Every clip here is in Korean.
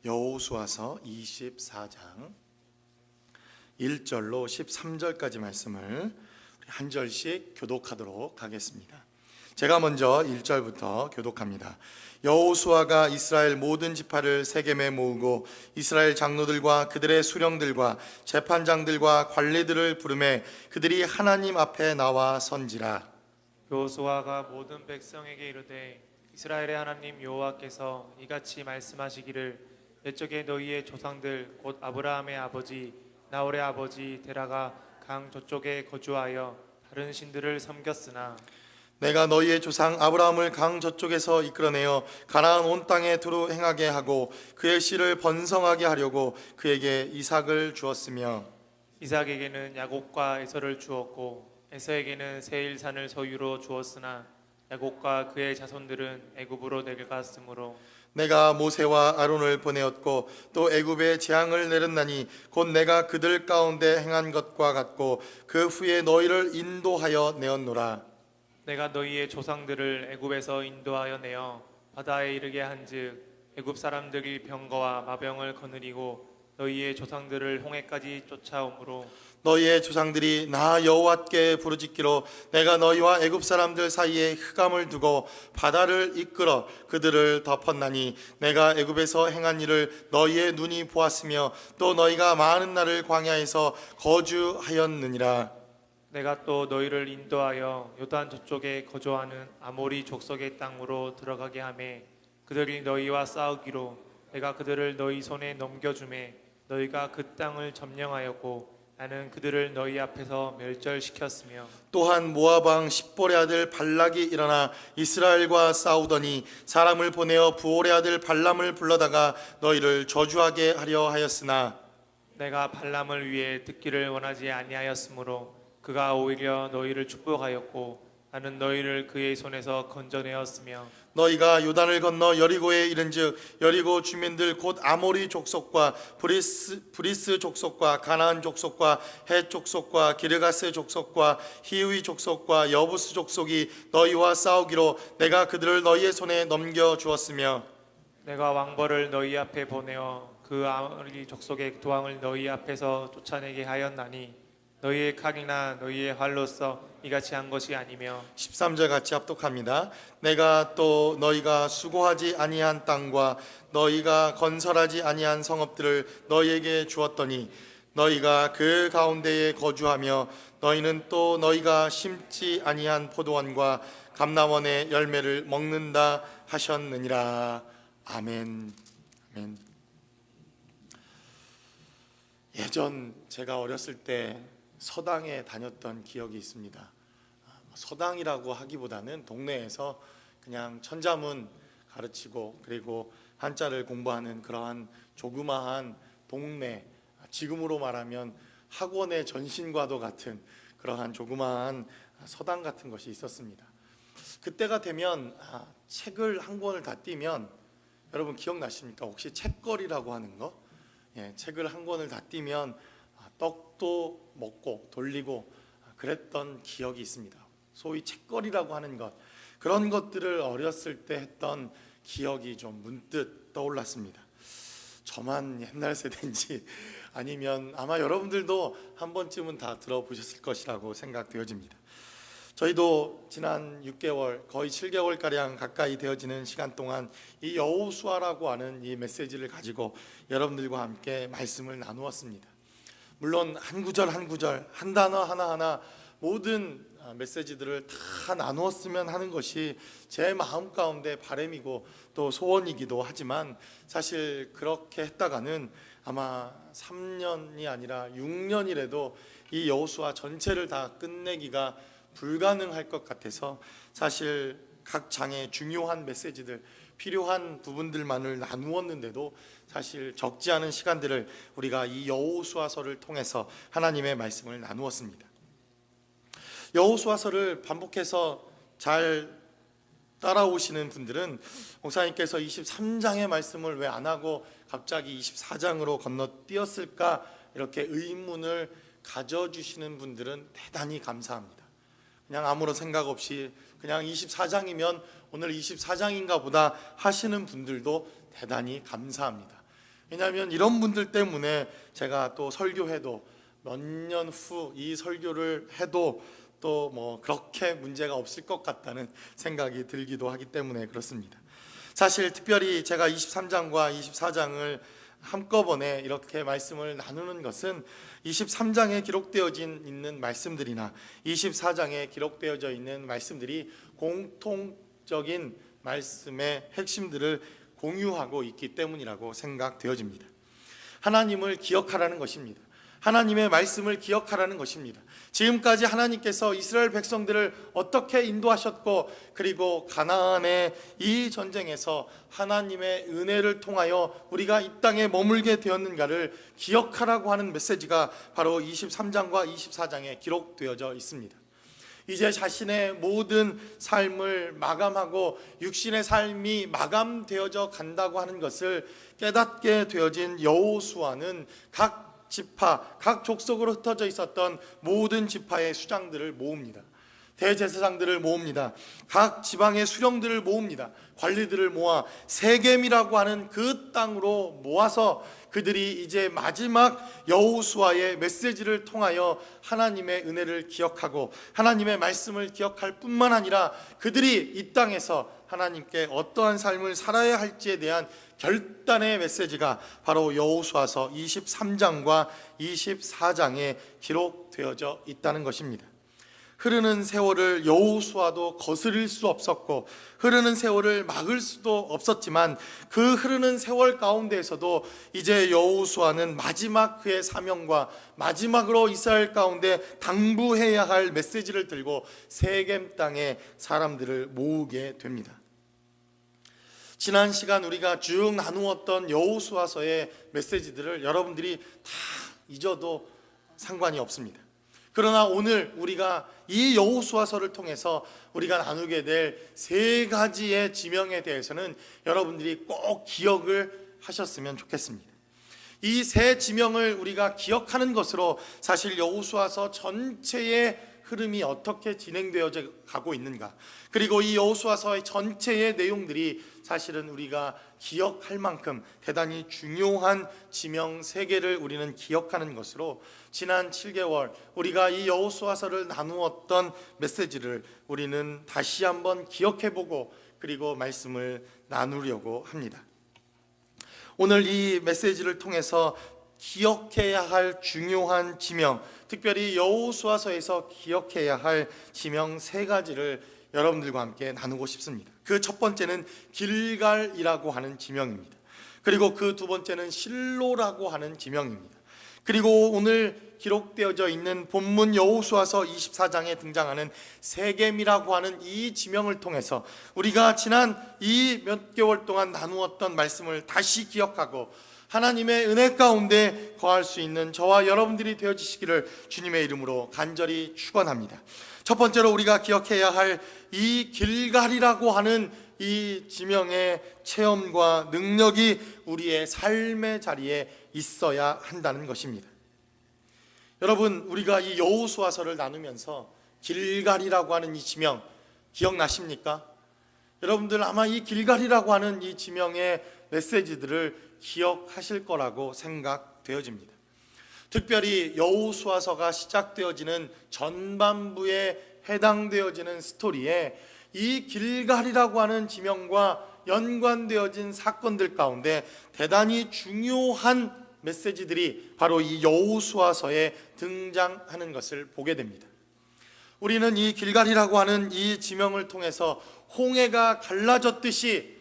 여호수아서 24장 1절로 13절까지 말씀을 한 절씩 교독하도록 하겠습니다. 제가 먼저 1절부터 교독합니다. 여호수아가 이스라엘 모든 지파를 세겜에 모으고 이스라엘 장로들과 그들의 수령들과 재판장들과 관리들을 부르매 그들이 하나님 앞에 나와 선지라. 여호수아가 모든 백성에게 이르되 이스라엘의 하나님 여호와께서 이같이 말씀하시기를 옛적에 너희의 조상들 곧 아브라함의 아버지 나홀의 아버지 데라가 강 저쪽에 거주하여 다른 신들을 섬겼으나 내가 너희의 조상 아브라함을 강 저쪽에서 이끌어내어 가나안 온 땅에 두루 행하게 하고 그의 씨를 번성하게 하려고 그에게 이삭을 주었으며 이삭에게는 야곱과 에서를 주었고 에서에게는 세일산을 소유로 주었으나 야곱과 그의 자손들은 애굽으로 내려갔으므로 내가 모세와 아론을 보내었고 또 애굽에 재앙을 내렸나니 곧 내가 그들 가운데 행한 것과 같고 그 후에 너희를 인도하여 내었노라. 내가 너희의 조상들을 애굽에서 인도하여 내어 바다에 이르게 한즉 애굽 사람들이 병거와 마병을 거느리고 너희의 조상들을 홍해까지 쫓아오므로 너희의 조상들이 나 여호와께 부르짖기로 내가 너희와 애굽 사람들 사이에 흑암을 두고 바다를 이끌어 그들을 덮었나니 내가 애굽에서 행한 일을 너희의 눈이 보았으며 또 너희가 많은 날을 광야에서 거주하였느니라. 내가 또 너희를 인도하여 요단 저쪽에 거주하는 아모리 족속의 땅으로 들어가게 하매 그들이 너희와 싸우기로 내가 그들을 너희 손에 넘겨주매 너희가 그 땅을 점령하였고 나는 그들을 너희 앞에서 멸절시켰으며 또한 모압 왕 십볼의 아들 발락이 일어나 이스라엘과 싸우더니 사람을 보내어 부올의 아들 발람을 불러다가 너희를 저주하게 하려 하였으나 내가 발람을 위해 듣기를 원하지 아니하였으므로 그가 오히려 너희를 축복하였고 나는 너희를 그의 손에서 건져내었으며 너희가 요단을 건너 여리고에 이른즉 여리고 주민들 곧 아모리 족속과 브리스 족속과 가나안 족속과 헷 족속과 기르가스 족속과 히위 족속과 여부스 족속이 너희와 싸우기로 내가 그들을 너희의 손에 넘겨 주었으며 내가 왕벌을 너희 앞에 보내어 그 아모리 족속의 도왕을 너희 앞에서 쫓아내게 하였나니 너희의 칼이나 너희의 활로서 이같이 한 것이 아니며 13절 같이 합독합니다. 내가 또 너희가 수고하지 아니한 땅과 너희가 건설하지 아니한 성읍들을 너희에게 주었더니 너희가 그 가운데에 거주하며 너희는 또 너희가 심지 아니한 포도원과 감람원의 열매를 먹는다 하셨느니라. 아멘. 아멘. 예전 제가 어렸을 때 서당에 다녔던 기억이 있습니다. 서당이라고 하기보다는 동네에서 그냥 천자문 가르치고 그리고 한자를 공부하는 그러한 조그마한 동네, 지금으로 말하면 학원의 전신과도 같은 그러한 조그마한 서당 같은 것이 있었습니다. 그때가 되면 책을 한 권을 다 띄면 여러분 기억나십니까? 혹시 책거리라고 하는 거? 예, 책을 한 권을 다 띄면 떡도 먹고 돌리고 그랬던 기억이 있습니다. 소위 책거리라고 하는 것, 그런 것들을 어렸을 때 했던 기억이 좀 문득 떠올랐습니다. 저만 옛날 세대인지 아니면 아마 여러분들도 한 번쯤은 다 들어보셨을 것이라고 생각되어집니다. 저희도 지난 6개월, 거의 7개월가량 가까이 되어지는 시간 동안 이 여호수아라고 하는 이 메시지를 가지고 여러분들과 함께 말씀을 나누었습니다. 물론 한 구절 한 구절, 한 단어 하나하나 모든 메시지들을 다 나누었으면 하는 것이 제 마음 가운데 바람이고 또 소원이기도 하지만 사실 그렇게 했다가는 아마 3년이 아니라 6년이라도 이 여호수아 전체를 다 끝내기가 불가능할 것 같아서 사실 각 장의 중요한 메시지들, 필요한 부분들만을 나누었는데도 사실 적지 않은 시간들을 우리가 이 여호수아서를 통해서 하나님의 말씀을 나누었습니다. 여호수아서를 반복해서 잘 따라오시는 분들은 목사님께서 23장의 말씀을 왜 안 하고 갑자기 24장으로 건너뛰었을까 이렇게 의문을 가져주시는 분들은 대단히 감사합니다. 그냥 아무런 생각 없이 그냥 24장이면 오늘 24장인가 보다 하시는 분들도 대단히 감사합니다. 왜냐하면 이런 분들 때문에 제가 또 설교해도 몇 년 후 이 설교를 해도 또 뭐 그렇게 문제가 없을 것 같다는 생각이 들기도 하기 때문에 그렇습니다. 사실 특별히 제가 23장과 24장을 한꺼번에 이렇게 말씀을 나누는 것은 23장에 기록되어진 있는 말씀들이나 24장에 기록되어져 있는 말씀들이 공통적인 말씀의 핵심들을 공유하고 있기 때문이라고 생각되어집니다. 하나님을 기억하라는 것입니다. 하나님의 말씀을 기억하라는 것입니다. 지금까지 하나님께서 이스라엘 백성들을 어떻게 인도하셨고, 그리고 가나안의 이 전쟁에서 하나님의 은혜를 통하여 우리가 이 땅에 머물게 되었는가를 기억하라고 하는 메시지가 바로 23장과 24장에 기록되어져 있습니다. 이제 자신의 모든 삶을 마감하고 육신의 삶이 마감되어져 간다고 하는 것을 깨닫게 되어진 여호수아는 각 지파, 각 족속으로 흩어져 있었던 모든 지파의 수장들을 모읍니다. 대제사장들을 모읍니다. 각 지방의 수령들을 모읍니다. 관리들을 모아 세겜이라고 하는 그 땅으로 모아서 그들이 이제 마지막 여호수아의 메시지를 통하여 하나님의 은혜를 기억하고 하나님의 말씀을 기억할 뿐만 아니라 그들이 이 땅에서 하나님께 어떠한 삶을 살아야 할지에 대한 결단의 메시지가 바로 여호수아서 23장과 24장에 기록되어져 있다는 것입니다. 흐르는 세월을 여호수아도 거스릴 수 없었고 흐르는 세월을 막을 수도 없었지만 그 흐르는 세월 가운데에서도 이제 여호수아는 마지막 그의 사명과 마지막으로 이스라엘 가운데 당부해야 할 메시지를 들고 세겜 땅에 사람들을 모으게 됩니다. 지난 시간 우리가 쭉 나누었던 여호수아서의 메시지들을 여러분들이 다 잊어도 상관이 없습니다. 그러나 오늘 우리가 이 여호수아서를 통해서 우리가 나누게 될 세 가지의 지명에 대해서는 여러분들이 꼭 기억을 하셨으면 좋겠습니다. 이 세 지명을 우리가 기억하는 것으로 사실 여호수아서 전체의 흐름이 어떻게 진행되어 가고 있는가, 그리고 이 여호수아서의 전체의 내용들이 사실은 우리가 기억할 만큼 대단히 중요한 지명 세 개를 우리는 기억하는 것으로 지난 7개월 우리가 이 여호수아서를 나누었던 메시지를 우리는 다시 한번 기억해보고 그리고 말씀을 나누려고 합니다. 오늘 이 메시지를 통해서 기억해야 할 중요한 지명, 특별히 여호수아서에서 기억해야 할 지명 세 가지를 여러분들과 함께 나누고 싶습니다. 그 첫 번째는 길갈이라고 하는 지명입니다. 그리고 그 두 번째는 실로라고 하는 지명입니다. 그리고 오늘 기록되어져 있는 본문 여호수아서 24장에 등장하는 세겜이라고 하는 이 지명을 통해서 우리가 지난 이 몇 개월 동안 나누었던 말씀을 다시 기억하고 하나님의 은혜 가운데 거할 수 있는 저와 여러분들이 되어지시기를 주님의 이름으로 간절히 축원합니다. 첫 번째로 우리가 기억해야 할 이 길갈이라고 하는 이 지명의 체험과 능력이 우리의 삶의 자리에 있어야 한다는 것입니다. 여러분, 우리가 이 여호수아서를 나누면서 길갈이라고 하는 이 지명 기억나십니까? 여러분들 아마 이 길갈이라고 하는 이 지명의 메시지들을 기억하실 거라고 생각되어집니다. 특별히 여호수아서가 시작되어지는 전반부에 해당되어지는 스토리에 이 길갈이라고 하는 지명과 연관되어진 사건들 가운데 대단히 중요한 메시지들이 바로 이 여호수아서에 등장하는 것을 보게 됩니다. 우리는 이 길갈이라고 하는 이 지명을 통해서 홍해가 갈라졌듯이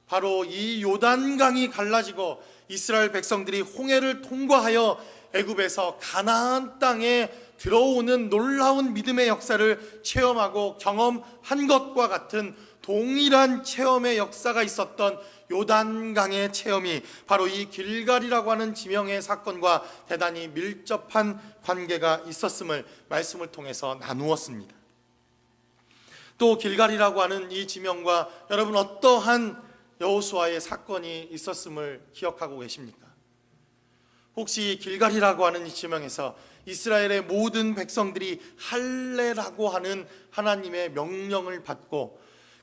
바로 이 요단강이 갈라지고 이스라엘 백성들이 홍해를 통과하여 애굽에서 가나안 땅에 들어오는 놀라운 믿음의 역사를 체험하고 경험한 것과 같은 동일한 체험의 역사가 있었던 요단강의 체험이 바로 이 길갈이라고 하는 지명의 사건과 대단히 밀접한 관계가 있었음을 말씀을 통해서 나누었습니다. 또 길갈이라고 하는 이 지명과 여러분 어떠한 여호수아의 사건이 있었음을 기억하고 계십니까? 혹시 길갈이라고 하는 이 지명에서 이스라엘의 모든 백성들이 할례라고 하는 하나님의 명령을 받고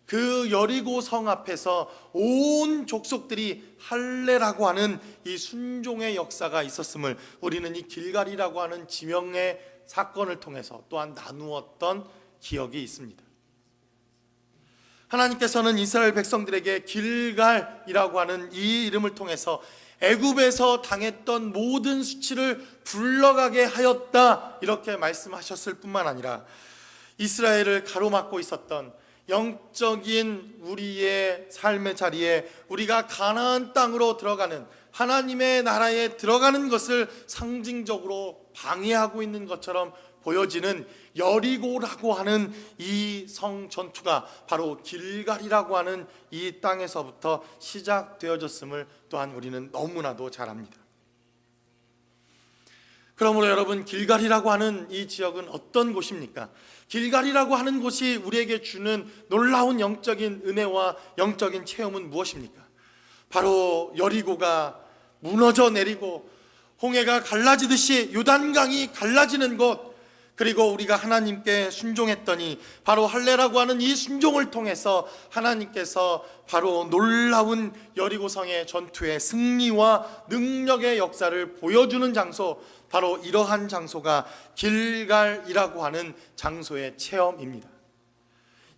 그 여리고 성 앞에서 온 족속들이 할례라고 하는 이 순종의 역사가 있었음을 우리는 이 길갈이라고 하는 지명의 사건을 통해서 또한 나누었던 기억이 있습니다. 하나님께서는 이스라엘 백성들에게 길갈이라고 하는 이 이름을 통해서 애굽에서 당했던 모든 수치를 불러가게 하였다, 이렇게 말씀하셨을 뿐만 아니라 이스라엘을 가로막고 있었던 영적인 우리의 삶의 자리에 우리가 가나안 땅으로 들어가는, 하나님의 나라에 들어가는 것을 상징적으로 방해하고 있는 것처럼 보여지는 여리고라고 하는 이 성 전투가 바로 길갈이라고 하는 이 땅에서부터 시작되어졌음을 또한 우리는 너무나도 잘 압니다. 그러므로 여러분, 길갈이라고 하는 이 지역은 어떤 곳입니까? 길갈이라고 하는 곳이 우리에게 주는 놀라운 영적인 은혜와 영적인 체험은 무엇입니까? 바로 여리고가 무너져 내리고 홍해가 갈라지듯이 요단강이 갈라지는 곳, 그리고 우리가 하나님께 순종했더니 바로 할례라고 하는 이 순종을 통해서 하나님께서 바로 놀라운 여리고성의 전투의 승리와 능력의 역사를 보여주는 장소, 바로 이러한 장소가 길갈이라고 하는 장소의 체험입니다.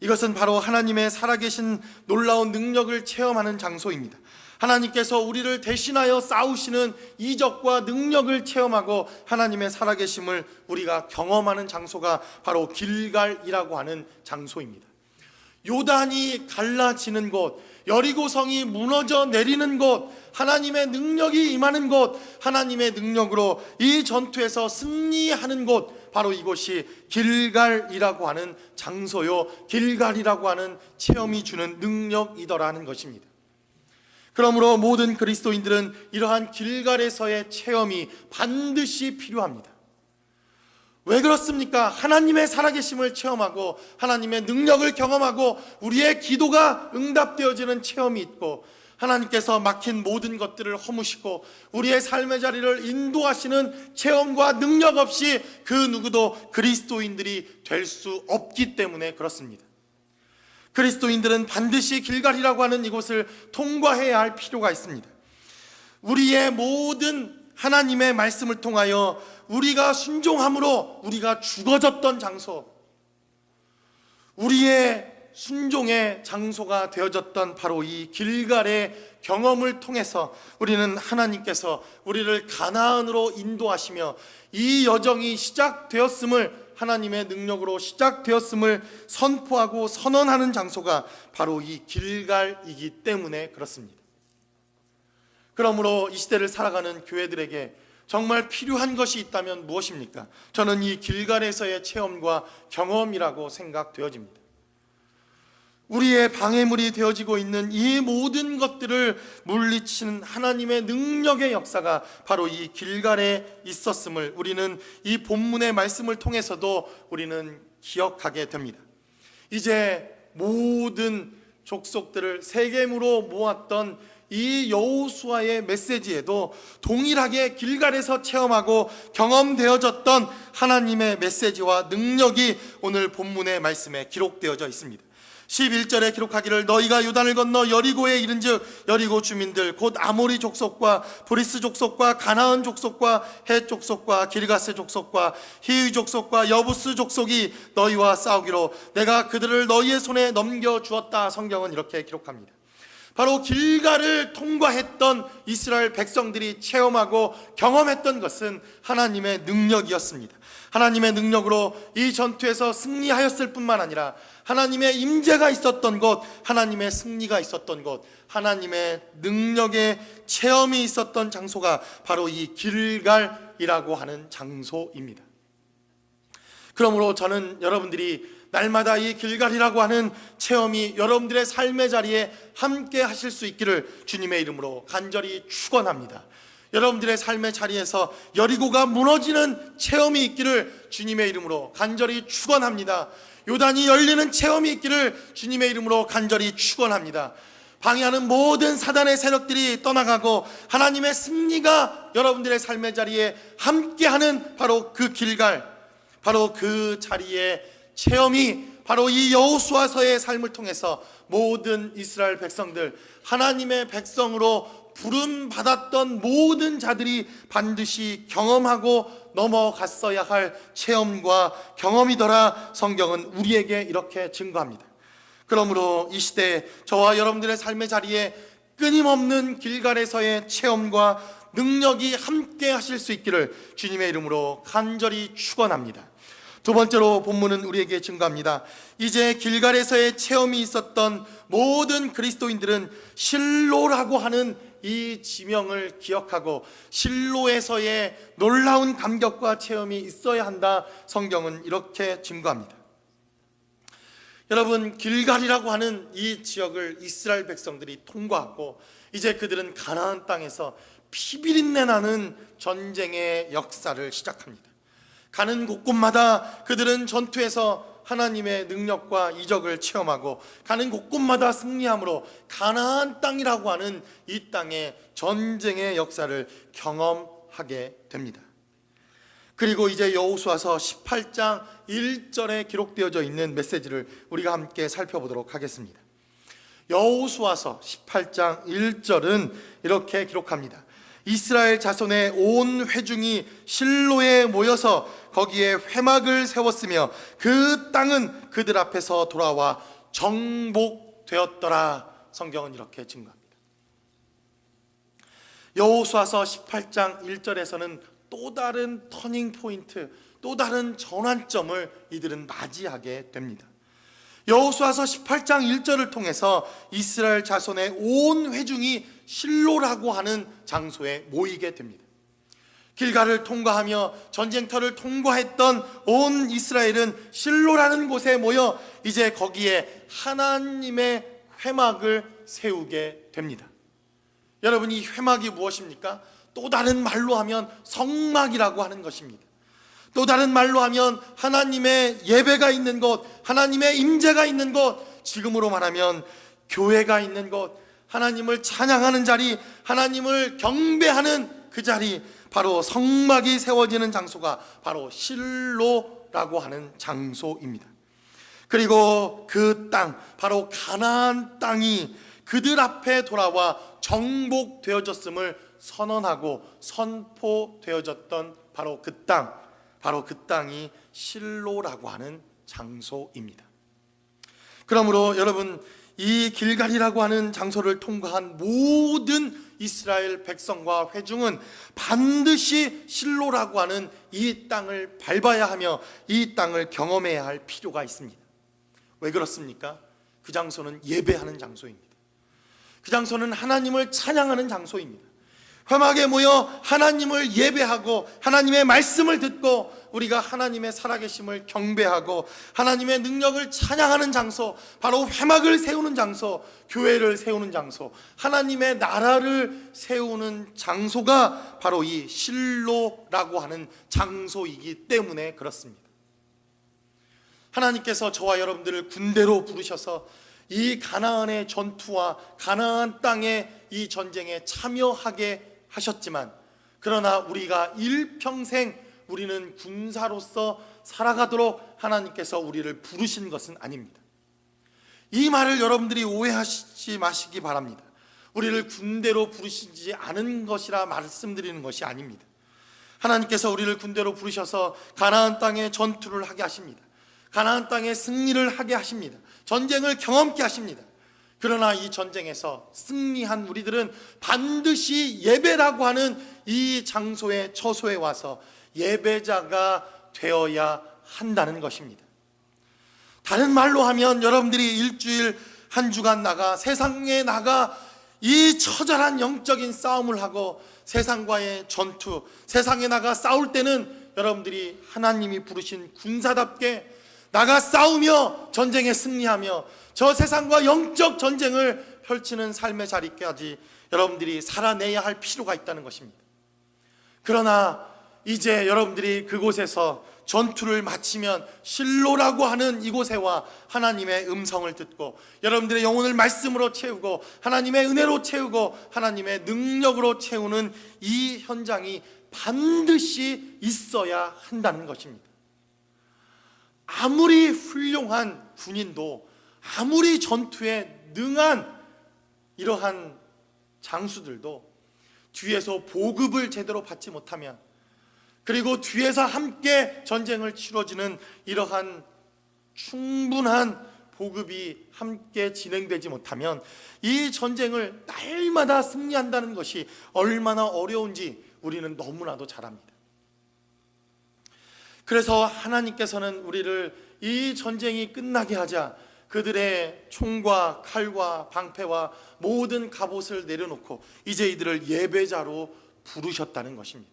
이것은 바로 하나님의 살아계신 놀라운 능력을 체험하는 장소입니다. 하나님께서 우리를 대신하여 싸우시는 이적과 능력을 체험하고 하나님의 살아계심을 우리가 경험하는 장소가 바로 길갈이라고 하는 장소입니다. 요단이 갈라지는 곳, 여리고성이 무너져 내리는 곳, 하나님의 능력이 임하는 곳, 하나님의 능력으로 이 전투에서 승리하는 곳, 바로 이곳이 길갈이라고 하는 장소요, 길갈이라고 하는 체험이 주는 능력이더라는 것입니다. 그러므로 모든 그리스도인들은 이러한 길갈에서의 체험이 반드시 필요합니다. 왜 그렇습니까? 하나님의 살아계심을 체험하고 하나님의 능력을 경험하고 우리의 기도가 응답되어지는 체험이 있고, 하나님께서 막힌 모든 것들을 허무시고 우리의 삶의 자리를 인도하시는 체험과 능력 없이 그 누구도 그리스도인들이 될 수 없기 때문에 그렇습니다. 그리스도인들은 반드시 길갈이라고 하는 이곳을 통과해야 할 필요가 있습니다. 우리의 모든 하나님의 말씀을 통하여 우리가 순종함으로 우리가 죽어졌던 장소, 우리의 순종의 장소가 되어졌던 바로 이 길갈의 경험을 통해서 우리는 하나님께서 우리를 가나안으로 인도하시며 이 여정이 시작되었음을, 하나님의 능력으로 시작되었음을 선포하고 선언하는 장소가 바로 이 길갈이기 때문에 그렇습니다. 그러므로 이 시대를 살아가는 교회들에게 정말 필요한 것이 있다면 무엇입니까? 저는 이 길갈에서의 체험과 경험이라고 생각되어집니다. 우리의 방해물이 되어지고 있는 이 모든 것들을 물리치는 하나님의 능력의 역사가 바로 이 길갈에 있었음을 우리는 이 본문의 말씀을 통해서도 우리는 기억하게 됩니다. 이제 모든 족속들을 세겜으로 모았던 이 여호수아의 메시지에도 동일하게 길갈에서 체험하고 경험되어졌던 하나님의 메시지와 능력이 오늘 본문의 말씀에 기록되어져 있습니다. 11절에 기록하기를 너희가 요단을 건너 여리고에 이른즉 여리고 주민들 곧 아모리 족속과 브리스 족속과 가나안 족속과 헷 족속과 기르가스 족속과 히위 족속과 여부스 족속이 너희와 싸우기로 내가 그들을 너희의 손에 넘겨주었다. 성경은 이렇게 기록합니다. 바로 길갈을 통과했던 이스라엘 백성들이 체험하고 경험했던 것은 하나님의 능력이었습니다. 하나님의 능력으로 이 전투에서 승리하였을 뿐만 아니라 하나님의 임재가 있었던 곳, 하나님의 승리가 있었던 곳, 하나님의 능력의 체험이 있었던 장소가 바로 이 길갈이라고 하는 장소입니다. 그러므로 저는 여러분들이 날마다 이 길갈이라고 하는 체험이 여러분들의 삶의 자리에 함께 하실 수 있기를 주님의 이름으로 간절히 축원합니다. 여러분들의 삶의 자리에서 여리고가 무너지는 체험이 있기를 주님의 이름으로 간절히 축원합니다. 요단이 열리는 체험이 있기를 주님의 이름으로 간절히 축원합니다. 방해하는 모든 사단의 세력들이 떠나가고 하나님의 승리가 여러분들의 삶의 자리에 함께하는 바로 그 길갈, 바로 그 자리에 체험이 바로 이 여호수아서의 삶을 통해서 모든 이스라엘 백성들, 하나님의 백성으로 부름 받았던 모든 자들이 반드시 경험하고 넘어갔어야 할 체험과 경험이더라 성경은 우리에게 이렇게 증거합니다. 그러므로 이 시대에 저와 여러분들의 삶의 자리에 끊임없는 길갈에서의 체험과 능력이 함께 하실 수 있기를 주님의 이름으로 간절히 축원합니다. 두 번째로 본문은 우리에게 증거합니다. 이제 길갈에서의 체험이 있었던 모든 그리스도인들은 실로라고 하는 이 지명을 기억하고 실로에서의 놀라운 감격과 체험이 있어야 한다. 성경은 이렇게 증거합니다. 여러분, 길갈이라고 하는 이 지역을 이스라엘 백성들이 통과하고 이제 그들은 가나안 땅에서 피비린내 나는 전쟁의 역사를 시작합니다. 가는 곳곳마다 그들은 전투에서 하나님의 능력과 이적을 체험하고 가는 곳곳마다 승리함으로 가나안 땅이라고 하는 이 땅의 전쟁의 역사를 경험하게 됩니다. 그리고 이제 여호수아서 18장 1절에 기록되어져 있는 메시지를 우리가 함께 살펴보도록 하겠습니다. 여호수아서 18장 1절은 이렇게 기록합니다. 이스라엘 자손의 온 회중이 실로에 모여서 거기에 회막을 세웠으며 그 땅은 그들 앞에서 돌아와 정복되었더라. 성경은 이렇게 증거합니다. 여호수아서 18장 1절에서는 또 다른 터닝 포인트, 또 다른 전환점을 이들은 맞이하게 됩니다. 여호수아서 18장 1절을 통해서 이스라엘 자손의 온 회중이 실로라고 하는 장소에 모이게 됩니다. 길갈을 통과하며 전쟁터를 통과했던 온 이스라엘은 실로라는 곳에 모여 이제 거기에 하나님의 회막을 세우게 됩니다. 여러분, 이 회막이 무엇입니까? 또 다른 말로 하면 성막이라고 하는 것입니다. 또 다른 말로 하면 하나님의 예배가 있는 곳, 하나님의 임재가 있는 곳, 지금으로 말하면 교회가 있는 곳, 하나님을 찬양하는 자리, 하나님을 경배하는 그 자리, 바로 성막이 세워지는 장소가 바로 실로라고 하는 장소입니다. 그리고 그 땅, 바로 가나안 땅이 그들 앞에 돌아와 정복되어졌음을 선언하고 선포되어졌던 바로 그 땅, 바로 그 땅이 실로라고 하는 장소입니다. 그러므로 여러분, 이 길갈이라고 하는 장소를 통과한 모든 이스라엘 백성과 회중은 반드시 실로라고 하는 이 땅을 밟아야 하며 이 땅을 경험해야 할 필요가 있습니다. 왜 그렇습니까? 그 장소는 예배하는 장소입니다. 그 장소는 하나님을 찬양하는 장소입니다. 회막에 모여 하나님을 예배하고 하나님의 말씀을 듣고 우리가 하나님의 살아계심을 경배하고 하나님의 능력을 찬양하는 장소, 바로 회막을 세우는 장소, 교회를 세우는 장소, 하나님의 나라를 세우는 장소가 바로 이 실로라고 하는 장소이기 때문에 그렇습니다. 하나님께서 저와 여러분들을 군대로 부르셔서 이 가나안의 전투와 가나안 땅의 이 전쟁에 참여하게 하셨지만, 그러나 우리가 일평생 우리는 군사로서 살아가도록 하나님께서 우리를 부르신 것은 아닙니다. 이 말을 여러분들이 오해하시지 마시기 바랍니다. 우리를 군대로 부르시지 않은 것이라 말씀드리는 것이 아닙니다. 하나님께서 우리를 군대로 부르셔서 가나안 땅에 전투를 하게 하십니다. 가나안 땅에 승리를 하게 하십니다. 전쟁을 경험케 하십니다. 그러나 이 전쟁에서 승리한 우리들은 반드시 예배라고 하는 이 장소의 처소에 와서 예배자가 되어야 한다는 것입니다. 다른 말로 하면 여러분들이 일주일 한 주간 나가 세상에 나가 이 처절한 영적인 싸움을 하고 세상과의 전투, 세상에 나가 싸울 때는 여러분들이 하나님이 부르신 군사답게 나가 싸우며 전쟁에 승리하며 저 세상과 영적 전쟁을 펼치는 삶의 자리까지 여러분들이 살아내야 할 필요가 있다는 것입니다. 그러나 이제 여러분들이 그곳에서 전투를 마치면 실로라고 하는 이곳에 와 하나님의 음성을 듣고 여러분들의 영혼을 말씀으로 채우고 하나님의 은혜로 채우고 하나님의 능력으로 채우는 이 현장이 반드시 있어야 한다는 것입니다. 아무리 훌륭한 군인도, 아무리 전투에 능한 이러한 장수들도 뒤에서 보급을 제대로 받지 못하면, 그리고 뒤에서 함께 전쟁을 치러주는 이러한 충분한 보급이 함께 진행되지 못하면 이 전쟁을 날마다 승리한다는 것이 얼마나 어려운지 우리는 너무나도 잘 압니다. 그래서 하나님께서는 우리를 이 전쟁이 끝나게 하자 그들의 총과 칼과 방패와 모든 갑옷을 내려놓고 이제 이들을 예배자로 부르셨다는 것입니다.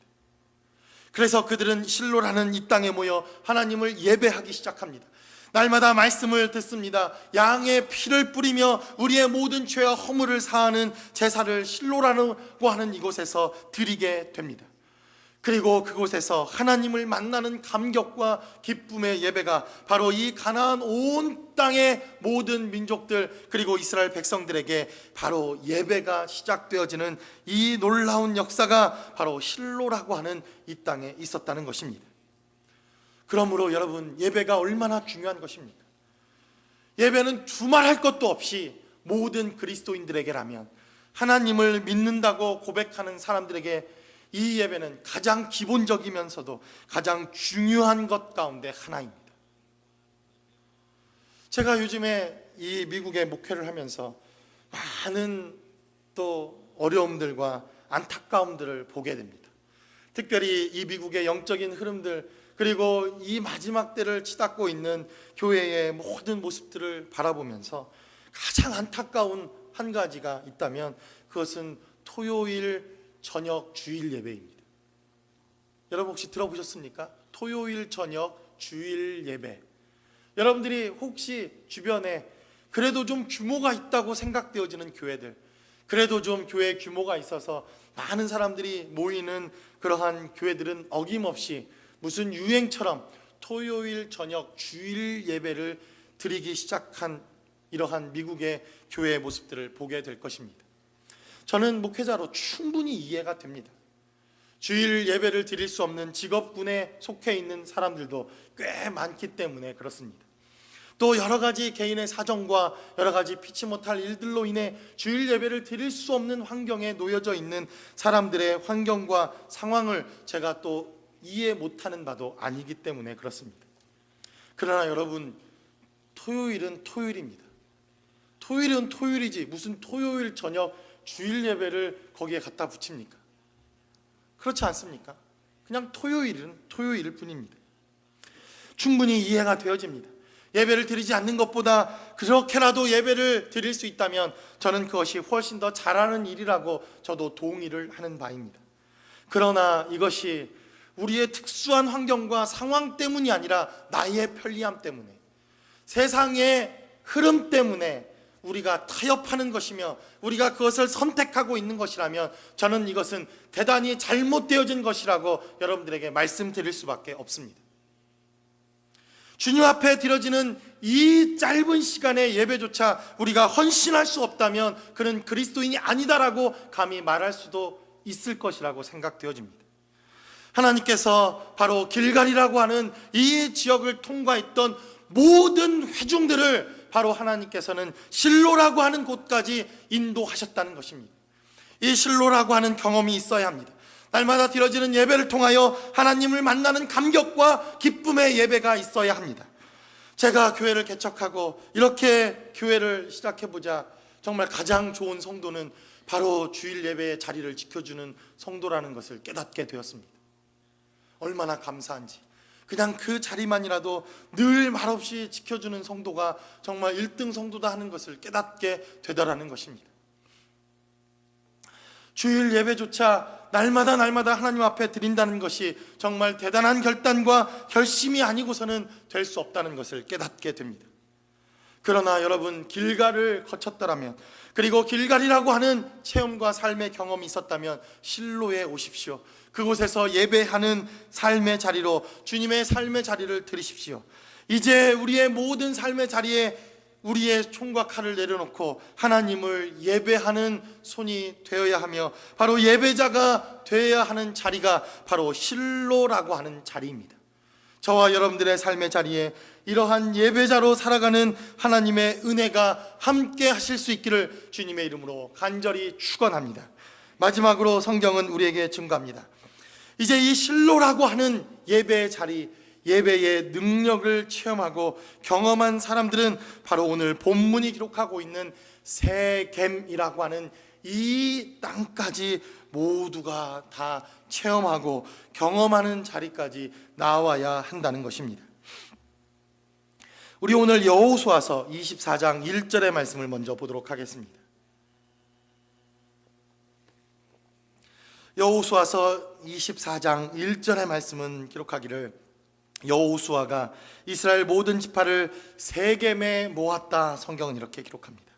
그래서 그들은 실로라는 이 땅에 모여 하나님을 예배하기 시작합니다. 날마다 말씀을 듣습니다. 양의 피를 뿌리며 우리의 모든 죄와 허물을 사하는 제사를 실로라고 하는 이곳에서 드리게 됩니다. 그리고 그곳에서 하나님을 만나는 감격과 기쁨의 예배가 바로 이 가나안 온 땅의 모든 민족들, 그리고 이스라엘 백성들에게 바로 예배가 시작되어지는 이 놀라운 역사가 바로 실로라고 하는 이 땅에 있었다는 것입니다. 그러므로 여러분, 예배가 얼마나 중요한 것입니까? 예배는 두말할 것도 없이 모든 그리스도인들에게라면, 하나님을 믿는다고 고백하는 사람들에게 이 예배는 가장 기본적이면서도 가장 중요한 것 가운데 하나입니다. 제가 요즘에 이 미국에 목회를 하면서 많은 또 어려움들과 안타까움들을 보게 됩니다. 특별히 이 미국의 영적인 흐름들, 그리고 이 마지막 때를 치닫고 있는 교회의 모든 모습들을 바라보면서 가장 안타까운 한 가지가 있다면 그것은 토요일 저녁 주일 예배입니다. 여러분 혹시 들어보셨습니까? 토요일 저녁 주일 예배. 여러분들이 혹시 주변에 그래도 좀 규모가 있다고 생각되어지는 교회들, 그래도 좀 교회 규모가 있어서 많은 사람들이 모이는 그러한 교회들은 어김없이 무슨 유행처럼 토요일 저녁 주일 예배를 드리기 시작한 이러한 미국의 교회의 모습들을 보게 될 것입니다. 저는 목회자로 충분히 이해가 됩니다. 주일 예배를 드릴 수 없는 직업군에 속해 있는 사람들도 꽤 많기 때문에 그렇습니다. 또 여러 가지 개인의 사정과 여러 가지 피치 못할 일들로 인해 주일 예배를 드릴 수 없는 환경에 놓여져 있는 사람들의 환경과 상황을 제가 또 이해 못하는 바도 아니기 때문에 그렇습니다. 그러나 여러분, 토요일은 토요일입니다. 토요일은 토요일이지 무슨 토요일 저녁 주일 예배를 거기에 갖다 붙입니까? 그렇지 않습니까? 그냥 토요일은 토요일일 뿐입니다. 충분히 이해가 되어집니다. 예배를 드리지 않는 것보다 그렇게라도 예배를 드릴 수 있다면 저는 그것이 훨씬 더 잘하는 일이라고 저도 동의를 하는 바입니다. 그러나 이것이 우리의 특수한 환경과 상황 때문이 아니라 나의 편리함 때문에, 세상의 흐름 때문에 우리가 타협하는 것이며 우리가 그것을 선택하고 있는 것이라면 저는 이것은 대단히 잘못되어진 것이라고 여러분들에게 말씀드릴 수밖에 없습니다. 주님 앞에 드려지는 이 짧은 시간의 예배조차 우리가 헌신할 수 없다면 그는 그리스도인이 아니다라고 감히 말할 수도 있을 것이라고 생각되어집니다. 하나님께서 바로 길갈이라고 하는 이 지역을 통과했던 모든 회중들을 바로 하나님께서는 실로라고 하는 곳까지 인도하셨다는 것입니다. 이 실로라고 하는 경험이 있어야 합니다. 날마다 드려지는 예배를 통하여 하나님을 만나는 감격과 기쁨의 예배가 있어야 합니다. 제가 교회를 개척하고 이렇게 교회를 시작해보자 정말 가장 좋은 성도는 바로 주일 예배의 자리를 지켜주는 성도라는 것을 깨닫게 되었습니다. 얼마나 감사한지. 그냥 그 자리만이라도 늘 말없이 지켜주는 성도가 정말 1등 성도다 하는 것을 깨닫게 되더라는 것입니다. 주일 예배조차 날마다 하나님 앞에 드린다는 것이 정말 대단한 결단과 결심이 아니고서는 될 수 없다는 것을 깨닫게 됩니다. 그러나 여러분, 길갈을 거쳤더라면, 그리고 길갈이라고 하는 체험과 삶의 경험이 있었다면 실로에 오십시오. 그곳에서 예배하는 삶의 자리로 주님의 삶의 자리를 들이십시오. 이제 우리의 모든 삶의 자리에 우리의 총과 칼을 내려놓고 하나님을 예배하는 손이 되어야 하며 바로 예배자가 되어야 하는 자리가 바로 실로라고 하는 자리입니다. 저와 여러분들의 삶의 자리에 이러한 예배자로 살아가는 하나님의 은혜가 함께 하실 수 있기를 주님의 이름으로 간절히 축원합니다. 마지막으로 성경은 우리에게 증거합니다. 이제 이 실로라고 하는 예배의 자리, 예배의 능력을 체험하고 경험한 사람들은 바로 오늘 본문이 기록하고 있는 세겜이라고 하는 이 땅까지 모두가 다 체험하고 경험하는 자리까지 나와야 한다는 것입니다. 우리 오늘 여호수아서 24장 1절의 말씀을 먼저 보도록 하겠습니다. 여호수아서 24장 1절의 말씀은 기록하기를 여호수아가 이스라엘 모든 지파를 세겜에 모았다. 성경은 이렇게 기록합니다.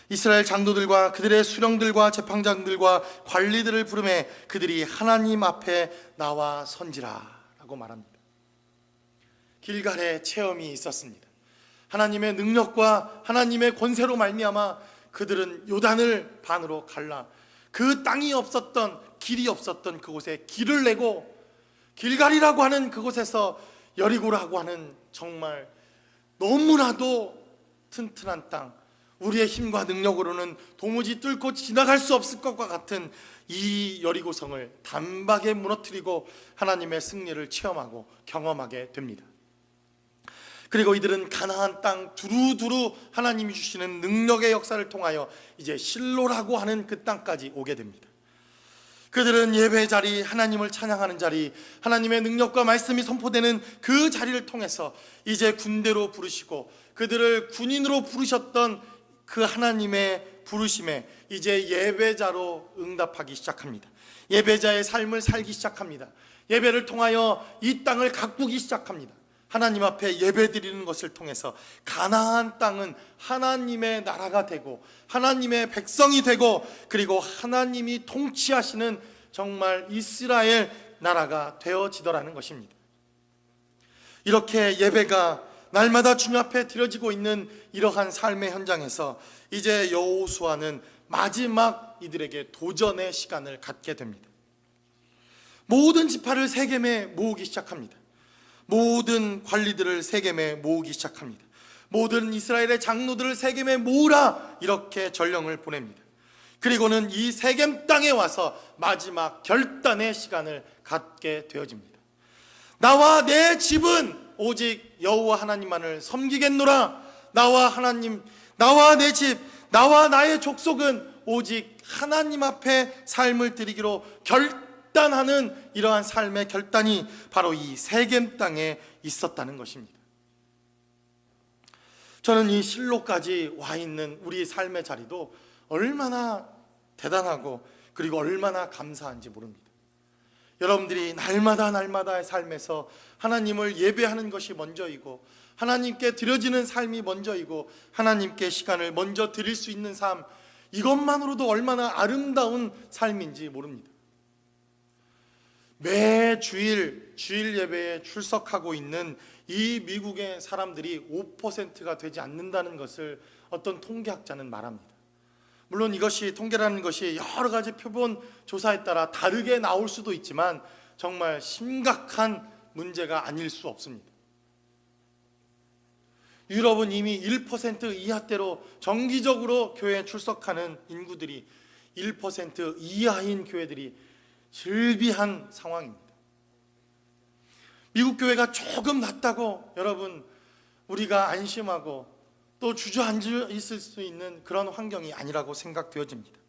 이스라엘 장로들과 그들의 수령들과 재판장들과 관리들을 부르매 그들이 하나님 앞에 나와 선지라 라고 말합니다. 길갈의 체험이 있었습니다. 하나님의 능력과 하나님의 권세로 말미암아 그들은 요단을 반으로 갈라 그 땅이 없었던, 길이 없었던 그곳에 길을 내고 길갈이라고 하는 그곳에서 여리고라고 하는 정말 너무나도 튼튼한 땅, 우리의 힘과 능력으로는 도무지 뚫고 지나갈 수 없을 것과 같은 이 여리고성을 단박에 무너뜨리고 하나님의 승리를 체험하고 경험하게 됩니다. 그리고 이들은 가나안 땅 두루두루 하나님이 주시는 능력의 역사를 통하여 이제 실로라고 하는 그 땅까지 오게 됩니다. 그들은 예배 자리, 하나님을 찬양하는 자리, 하나님의 능력과 말씀이 선포되는 그 자리를 통해서 이제 군대로 부르시고 그들을 군인으로 부르셨던 그 하나님의 부르심에 이제 예배자로 응답하기 시작합니다. 예배자의 삶을 살기 시작합니다. 예배를 통하여 이 땅을 가꾸기 시작합니다. 하나님 앞에 예배드리는 것을 통해서 가나안 땅은 하나님의 나라가 되고 하나님의 백성이 되고 그리고 하나님이 통치하시는 정말 이스라엘 나라가 되어지더라는 것입니다. 이렇게 예배가 날마다 주님 앞에 드려지고 있는 이러한 삶의 현장에서 이제 여호수아는 마지막 이들에게 도전의 시간을 갖게 됩니다. 모든 지파를 세겜에 모으기 시작합니다. 모든 관리들을 세겜에 모으기 시작합니다. 모든 이스라엘의 장로들을 세겜에 모으라 이렇게 전령을 보냅니다. 그리고는 이 세겜 땅에 와서 마지막 결단의 시간을 갖게 되어집니다. 나와 내 집은 오직 여호와 하나님만을 섬기겠노라. 나와 하나님, 나와 내 집, 나와 나의 족속은 오직 하나님 앞에 삶을 드리기로 결단하는 이러한 삶의 결단이 바로 이 세겜 땅에 있었다는 것입니다. 저는 이 실로까지 와 있는 우리 삶의 자리도 얼마나 대단하고 그리고 얼마나 감사한지 모릅니다. 여러분들이 날마다의 삶에서 하나님을 예배하는 것이 먼저이고 하나님께 드려지는 삶이 먼저이고 하나님께 시간을 먼저 드릴 수 있는 삶, 이것만으로도 얼마나 아름다운 삶인지 모릅니다. 매 주일 예배에 출석하고 있는 이 미국의 사람들이 5%가 되지 않는다는 것을 어떤 통계학자는 말합니다. 물론 이것이 통계라는 것이 여러 가지 표본 조사에 따라 다르게 나올 수도 있지만 정말 심각한 문제가 아닐 수 없습니다. 유럽은 이미 1% 이하대로 정기적으로 교회에 출석하는 인구들이 1% 이하인 교회들이 즐비한 상황입니다. 미국 교회가 조금 낫다고 여러분 우리가 안심하고 또 주저앉아 있을 수 있는 그런 환경이 아니라고 생각되어집니다.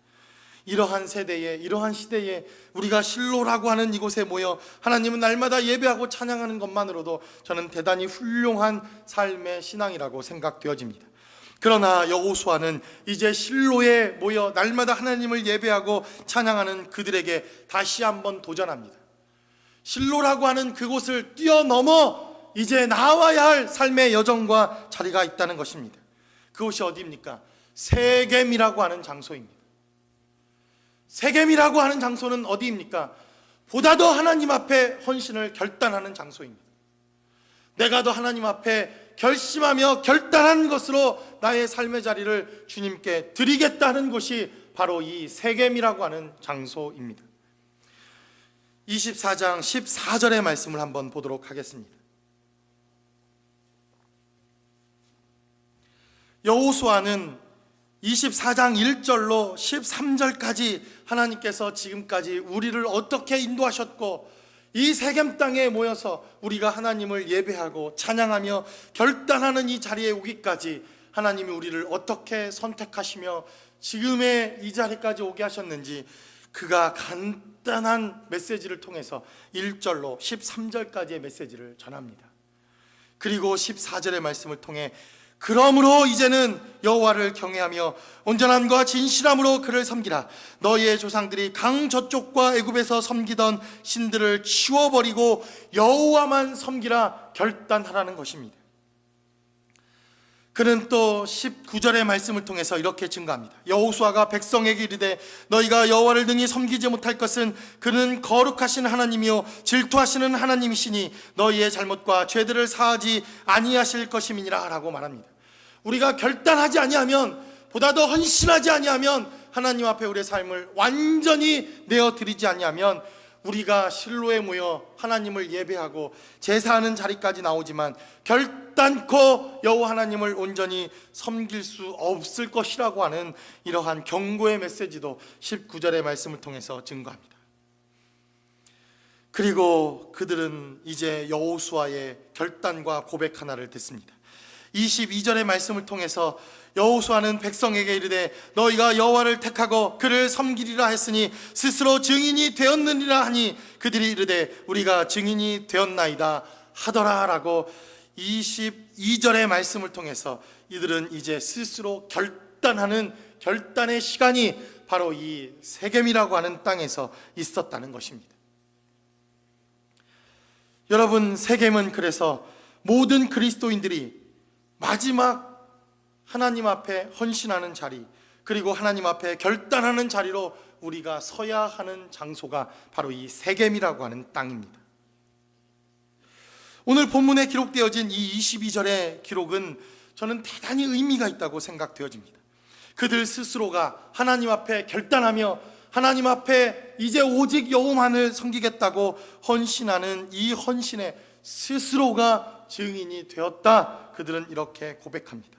이러한 세대에, 이러한 시대에 우리가 실로라고 하는 이곳에 모여 하나님은 날마다 예배하고 찬양하는 것만으로도 저는 대단히 훌륭한 삶의 신앙이라고 생각되어집니다. 그러나 여호수아는 이제 실로에 모여 날마다 하나님을 예배하고 찬양하는 그들에게 다시 한번 도전합니다. 실로라고 하는 그곳을 뛰어넘어 이제 나와야 할 삶의 여정과 자리가 있다는 것입니다. 그곳이 어디입니까? 세겜이라고 하는 장소입니다. 세겜이라고 하는 장소는 어디입니까? 보다 더 하나님 앞에 헌신을 결단하는 장소입니다. 내가 더 하나님 앞에 결심하며 결단한 것으로 나의 삶의 자리를 주님께 드리겠다는 곳이 바로 이 세겜이라고 하는 장소입니다. 24장 14절의 말씀을 한번 보도록 하겠습니다. 여호수아는 24장 1절로 13절까지 하나님께서 지금까지 우리를 어떻게 인도하셨고, 이 세겜 땅에 모여서 우리가 하나님을 예배하고 찬양하며 결단하는 이 자리에 오기까지 하나님이 우리를 어떻게 선택하시며 지금의 이 자리까지 오게 하셨는지, 그가 간단한 메시지를 통해서 1절로 13절까지의 메시지를 전합니다. 그리고 14절의 말씀을 통해 그러므로 이제는 여호와를 경외하며 온전함과 진실함으로 그를 섬기라. 너희의 조상들이 강 저쪽과 애굽에서 섬기던 신들을 치워버리고 여호와만 섬기라 결단하라는 것입니다. 그는 또 19절의 말씀을 통해서 이렇게 증거합니다. 여호수아가 백성에게 이르되 너희가 여호와를 능히 섬기지 못할 것은 그는 거룩하신 하나님이요 질투하시는 하나님이시니 너희의 잘못과 죄들을 사하지 아니하실 것임이니라 라고 말합니다. 우리가 결단하지 아니하면, 보다 더 헌신하지 아니하면, 하나님 앞에 우리의 삶을 완전히 내어드리지 아니하면 우리가 실로에 모여 하나님을 예배하고 제사하는 자리까지 나오지만 결단코 여호와 하나님을 온전히 섬길 수 없을 것이라고 하는 이러한 경고의 메시지도 19절의 말씀을 통해서 증거합니다. 그리고 그들은 이제 여호수아의 결단과 고백 하나를 듣습니다. 22절의 말씀을 통해서 여호수아는 백성에게 이르되 너희가 여호와를 택하고 그를 섬기리라 했으니 스스로 증인이 되었느니라 하니 그들이 이르되 우리가 증인이 되었나이다 하더라 라고 22절의 말씀을 통해서 이들은 이제 스스로 결단하는 결단의 시간이 바로 이 세겜이라고 하는 땅에서 있었다는 것입니다. 여러분, 세겜은 그래서 모든 그리스도인들이 마지막 하나님 앞에 헌신하는 자리, 그리고 하나님 앞에 결단하는 자리로 우리가 서야 하는 장소가 바로 이 세겜이라고 하는 땅입니다. 오늘 본문에 기록되어진 이 22절의 기록은 저는 대단히 의미가 있다고 생각되어집니다. 그들 스스로가 하나님 앞에 결단하며 하나님 앞에 이제 오직 여호와만을 섬기겠다고 헌신하는 이 헌신에 스스로가 증인이 되었다. 그들은 이렇게 고백합니다.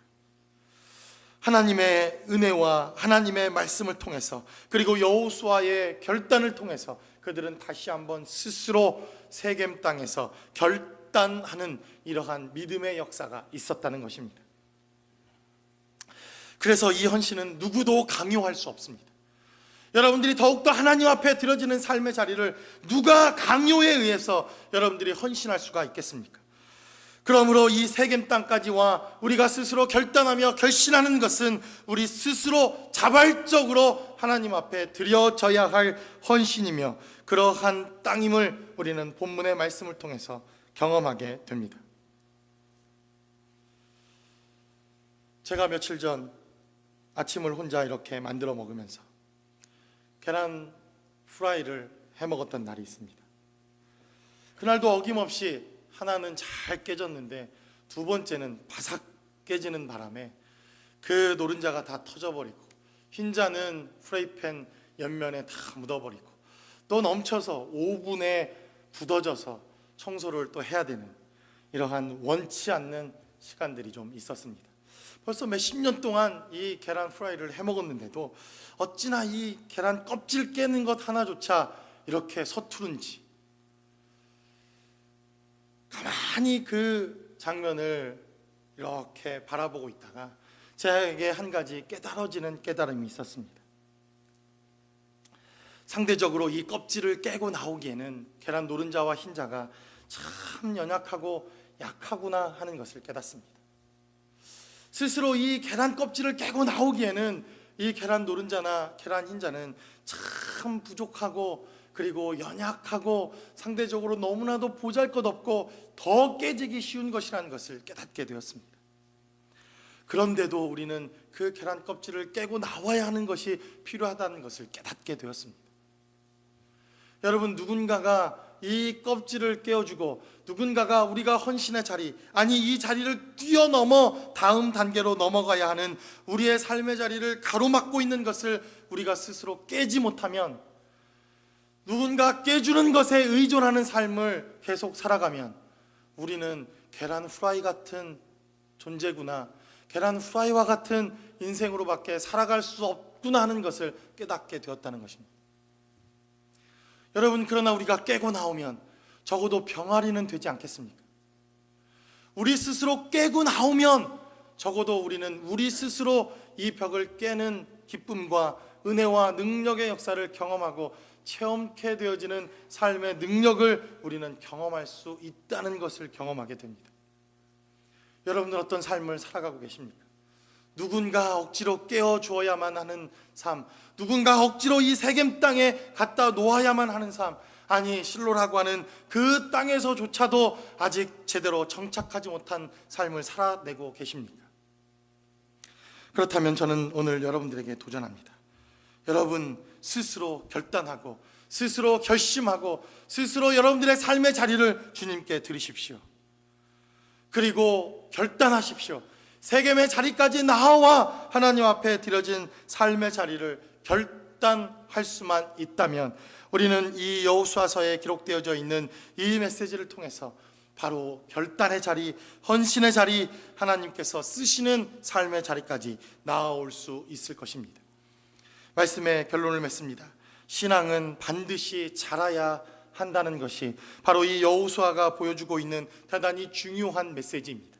하나님의 은혜와 하나님의 말씀을 통해서, 그리고 여호수아의 결단을 통해서 그들은 다시 한번 스스로 세겜 땅에서 결단하는 이러한 믿음의 역사가 있었다는 것입니다. 그래서 이 헌신은 누구도 강요할 수 없습니다. 여러분들이 더욱더 하나님 앞에 드려지는 삶의 자리를 누가 강요에 의해서 여러분들이 헌신할 수가 있겠습니까? 그러므로 이 세겜 땅까지 와 우리가 스스로 결단하며 결신하는 것은 우리 스스로 자발적으로 하나님 앞에 드려져야 할 헌신이며 그러한 땅임을 우리는 본문의 말씀을 통해서 경험하게 됩니다. 제가 며칠 전 아침을 혼자 이렇게 만들어 먹으면서 계란 프라이를 해 먹었던 날이 있습니다. 그날도 어김없이 하나는 잘 깨졌는데 두 번째는 바삭 깨지는 바람에 그 노른자가 다 터져버리고 흰자는 프라이팬 옆면에 다 묻어버리고 또 넘쳐서 오븐에 굳어져서 청소를 또 해야 되는 이러한 원치 않는 시간들이 좀 있었습니다. 벌써 몇십 년 동안 이 계란 프라이를 해 먹었는데도 어찌나 이 계란 껍질 깨는 것 하나조차 이렇게 서투른지, 가만히 그 장면을 이렇게 바라보고 있다가 제게 한 가지 깨달아지는 깨달음이 있었습니다. 상대적으로 이 껍질을 깨고 나오기에는 계란 노른자와 흰자가 참 연약하고 약하구나 하는 것을 깨닫습니다. 스스로 이 계란 껍질을 깨고 나오기에는 이 계란 노른자나 계란 흰자는 참 부족하고 그리고 연약하고 상대적으로 너무나도 보잘것없고 더 깨지기 쉬운 것이라는 것을 깨닫게 되었습니다. 그런데도 우리는 그 계란 껍질을 깨고 나와야 하는 것이 필요하다는 것을 깨닫게 되었습니다. 여러분, 누군가가 이 껍질을 깨어주고 누군가가 우리가 헌신의 자리, 아니 이 자리를 뛰어넘어 다음 단계로 넘어가야 하는 우리의 삶의 자리를 가로막고 있는 것을 우리가 스스로 깨지 못하면, 누군가 깨주는 것에 의존하는 삶을 계속 살아가면 우리는 계란 후라이 같은 존재구나, 계란 후라이와 같은 인생으로밖에 살아갈 수 없구나 하는 것을 깨닫게 되었다는 것입니다. 여러분, 그러나 우리가 깨고 나오면 적어도 병아리는 되지 않겠습니까? 우리 스스로 깨고 나오면 적어도 우리는 우리 스스로 이 벽을 깨는 기쁨과 은혜와 능력의 역사를 경험하고 체험케 되어지는 삶의 능력을 우리는 경험할 수 있다는 것을 경험하게 됩니다. 여러분은 어떤 삶을 살아가고 계십니까? 누군가 억지로 깨워주어야만 하는 삶, 누군가 억지로 이 세겜 땅에 갖다 놓아야만 하는 삶, 아니 실로라고 하는 그 땅에서조차도 아직 제대로 정착하지 못한 삶을 살아내고 계십니까? 그렇다면 저는 오늘 여러분들에게 도전합니다. 여러분 스스로 결단하고 스스로 결심하고 스스로 여러분들의 삶의 자리를 주님께 드리십시오. 그리고 결단하십시오. 세겜의 자리까지 나와 하나님 앞에 드려진 삶의 자리를 결단할 수만 있다면 우리는 이 여호수아서에 기록되어져 있는 이 메시지를 통해서 바로 결단의 자리, 헌신의 자리, 하나님께서 쓰시는 삶의 자리까지 나아올 수 있을 것입니다. 말씀의 결론을 맺습니다. 신앙은 반드시 자라야 한다는 것이 바로 이 여호수아가 보여주고 있는 대단히 중요한 메시지입니다.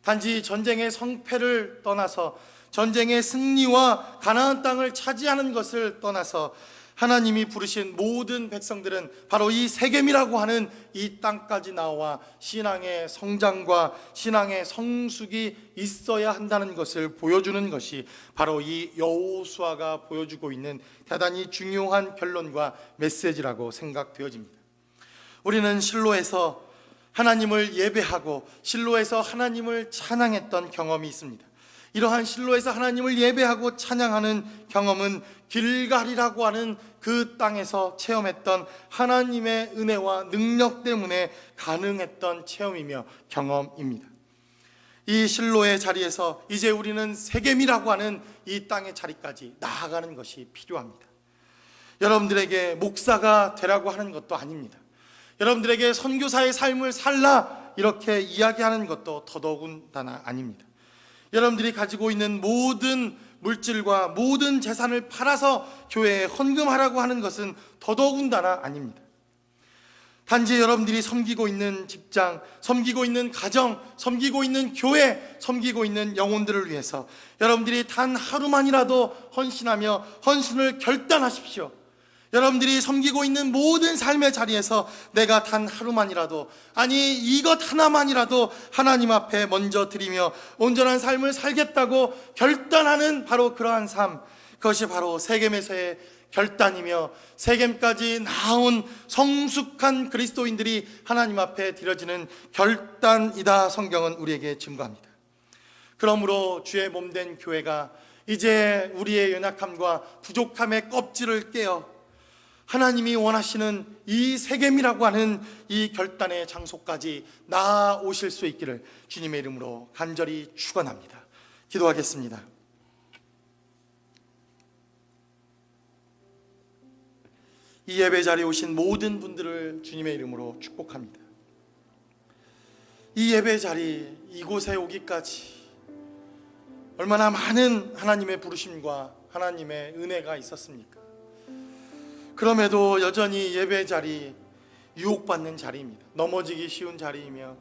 단지 전쟁의 성패를 떠나서 전쟁의 승리와 가나안 땅을 차지하는 것을 떠나서 하나님이 부르신 모든 백성들은 바로 이 세겜이라고 하는 이 땅까지 나와 신앙의 성장과 신앙의 성숙이 있어야 한다는 것을 보여주는 것이 바로 이 여호수아가 보여주고 있는 대단히 중요한 결론과 메시지라고 생각되어집니다. 우리는 실로에서 하나님을 예배하고 실로에서 하나님을 찬양했던 경험이 있습니다. 이러한 실로에서 하나님을 예배하고 찬양하는 경험은 길갈이라고 하는 그 땅에서 체험했던 하나님의 은혜와 능력 때문에 가능했던 체험이며 경험입니다. 이 실로의 자리에서 이제 우리는 세겜이라고 하는 이 땅의 자리까지 나아가는 것이 필요합니다. 여러분들에게 목사가 되라고 하는 것도 아닙니다. 여러분들에게 선교사의 삶을 살라 이렇게 이야기하는 것도 더더군다나 아닙니다. 여러분들이 가지고 있는 모든 물질과 모든 재산을 팔아서 교회에 헌금하라고 하는 것은 더더군다나 아닙니다. 단지 여러분들이 섬기고 있는 직장, 섬기고 있는 가정, 섬기고 있는 교회, 섬기고 있는 영혼들을 위해서 여러분들이 단 하루만이라도 헌신하며 헌신을 결단하십시오. 여러분들이 섬기고 있는 모든 삶의 자리에서 내가 단 하루만이라도, 아니 이것 하나만이라도 하나님 앞에 먼저 드리며 온전한 삶을 살겠다고 결단하는 바로 그러한 삶, 그것이 바로 세겜에서의 결단이며 세겜까지 나온 성숙한 그리스도인들이 하나님 앞에 드려지는 결단이다. 성경은 우리에게 증거합니다. 그러므로 주의 몸된 교회가 이제 우리의 연약함과 부족함의 껍질을 깨어 하나님이 원하시는 이 세겜이라고 하는 이 결단의 장소까지 나아오실 수 있기를 주님의 이름으로 간절히 축원합니다. 기도하겠습니다. 이 예배 자리에 오신 모든 분들을 주님의 이름으로 축복합니다. 이 예배 자리, 이곳에 오기까지 얼마나 많은 하나님의 부르심과 하나님의 은혜가 있었습니까? 그럼에도 여전히 예배 자리, 유혹받는 자리입니다. 넘어지기 쉬운 자리이며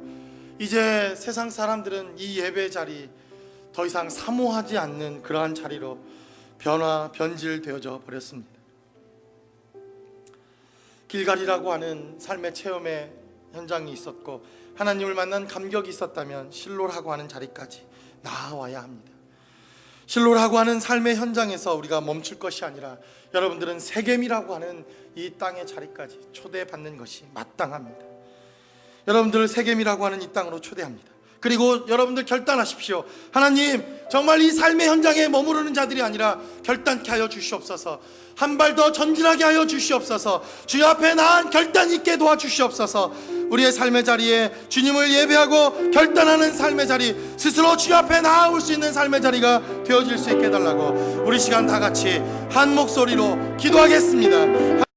이제 세상 사람들은 이 예배 자리 더 이상 사모하지 않는 그러한 자리로 변질되어져 버렸습니다. 길갈이라고 하는 삶의 체험의 현장이 있었고 하나님을 만난 감격이 있었다면 실로라고 하는 자리까지 나아와야 합니다. 실로라고 하는 삶의 현장에서 우리가 멈출 것이 아니라 여러분들은 세겜이라고 하는 이 땅의 자리까지 초대받는 것이 마땅합니다. 여러분들을 세겜이라고 하는 이 땅으로 초대합니다. 그리고 여러분들 결단하십시오. 하나님, 정말 이 삶의 현장에 머무르는 자들이 아니라 결단케 하여 주시옵소서. 한 발 더 전진하게 하여 주시옵소서. 주여 앞에 나은 결단 있게 도와주시옵소서. 우리의 삶의 자리에 주님을 예배하고 결단하는 삶의 자리, 스스로 주여 앞에 나아올 수 있는 삶의 자리가 되어질 수 있게 해달라고 우리 시간 다 같이 한 목소리로 기도하겠습니다.